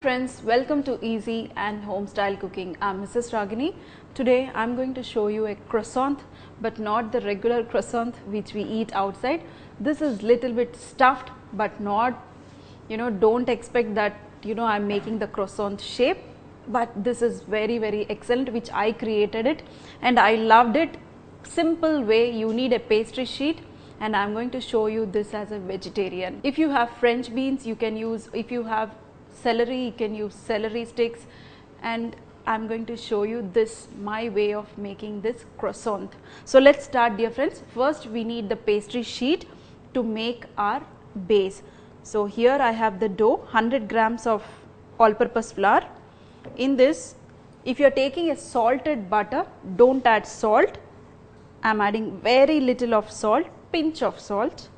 Friends, welcome to Easy and Home Style Cooking. I'm Mrs. Ragini. Today I'm going to show you a croissant, but not the regular croissant which we eat outside. This is little bit stuffed, but not, don't expect that, I'm making the croissant shape. But this is very excellent, which I created it and I loved it. Simple way. You need a pastry sheet and I'm going to show you this as a vegetarian. If you have French beans, you can use. If you have celery, you can use celery sticks, and I'm going to show you this my way of making this croissant. So let's start, dear friends. First we need the pastry sheet to make our base. So here I have the dough, 100 grams of all purpose flour. In this, if you are taking a salted butter, don't add salt. I am adding very little of salt, pinch of salt,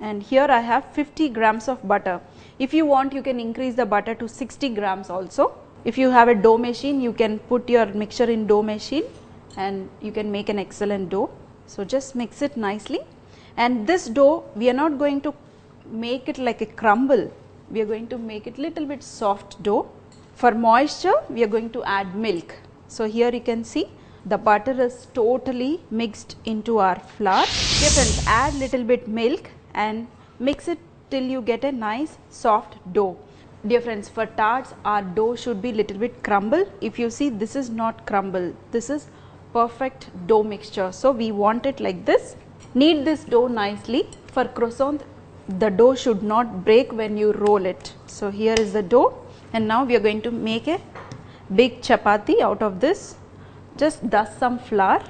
and here I have 50 grams of butter. If you want, you can increase the butter to 60 grams also. If you have a dough machine, you can put your mixture in dough machine and you can make an excellent dough. So just mix it nicely, and this dough we are not going to make it like a crumble, we are going to make it little bit soft dough. For moisture, we are going to add milk. So here you can see the butter is totally mixed into our flour. Dear friends, add little bit milk and mix it till you get a nice soft dough. Dear friends, for tarts our dough should be little bit crumble. If you see, this is not crumble, this is perfect dough mixture. So we want it like this. Knead this dough nicely. For croissant, the dough should not break when you roll it. So here is the dough, and now we are going to make a big chapati out of this. Just dust some flour.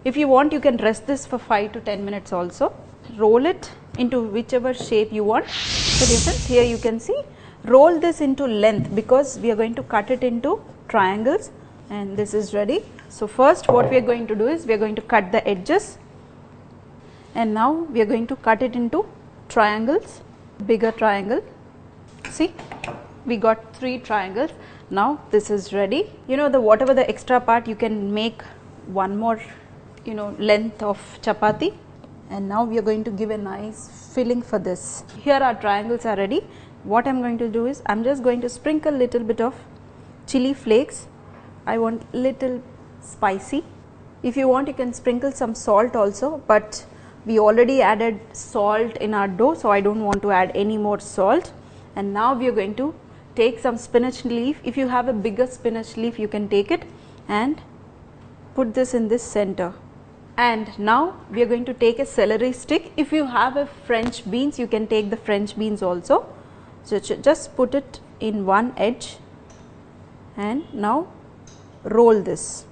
If you want, you can rest this for 5 to 10 minutes also. Roll it into whichever shape you want. So dear friends, here you can see, roll this into length because we are going to cut it into triangles, and this is ready. So first what we are going to do is we are going to cut the edges, and now we are going to cut it into triangles, bigger triangle. See, we got 3 triangles. Now this is ready. Whatever the extra part, you can make one more length of chapati. And now we are going to give a nice filling for this. Here our triangles are ready. What I am going to do is I am just going to sprinkle little bit of chili flakes. I want little spicy. If you want, you can sprinkle some salt also, but we already added salt in our dough, so I don't want to add any more salt. And now we are going to take some spinach leaf. If you have a bigger spinach leaf, you can take it and put this in this center. And now we are going to take a celery stick. If you have a French beans, you can take the French beans also. So just put it in one edge and now roll this.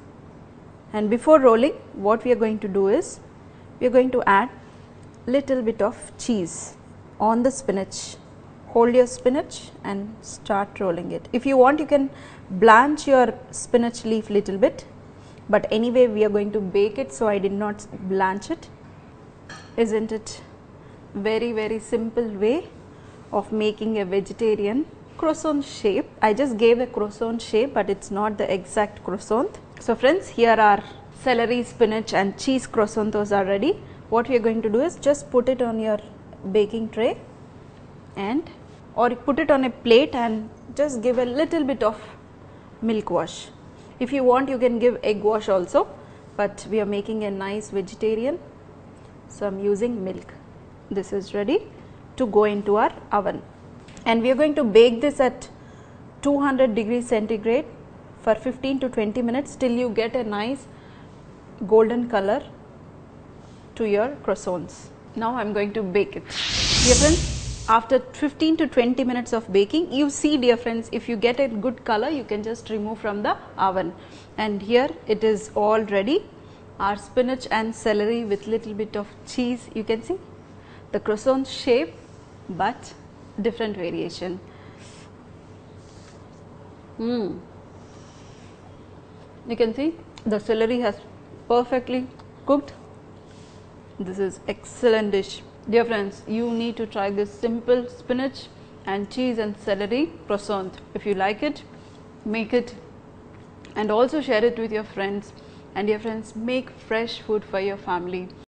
And before rolling, what we are going to do is we are going to add little bit of cheese on the spinach. Hold your spinach and start rolling it. If you want, you can blanch your spinach leaf little bit. But anyway, we are going to bake it, so I did not blanch it. Isn't it very simple way of making a vegetarian croissant shape? I just gave a croissant shape, but it's not the exact croissant. So friends, here our celery, spinach and cheese croissantos are ready. What we are going to do is just put it on your baking tray or put it on a plate and just give a little bit of milk wash. If you want, you can give egg wash also, but we are making a nice vegetarian, so I am using milk. This is ready to go into our oven, and we are going to bake this at 200 degrees centigrade for 15 to 20 minutes till you get a nice golden color to your croissants. Now I am going to bake it. Dear friends, after 15 to 20 minutes of baking, you see, dear friends, if you get a good color, you can just remove from the oven. And here it is all ready. Our spinach and celery with little bit of cheese. You can see the croissant shape, but different variation. You can see the celery has perfectly cooked. This is excellent dish. Dear friends, you need to try this simple spinach and cheese and celery croissant. If you like it, make it and also share it with your friends. And dear friends, make fresh food for your family.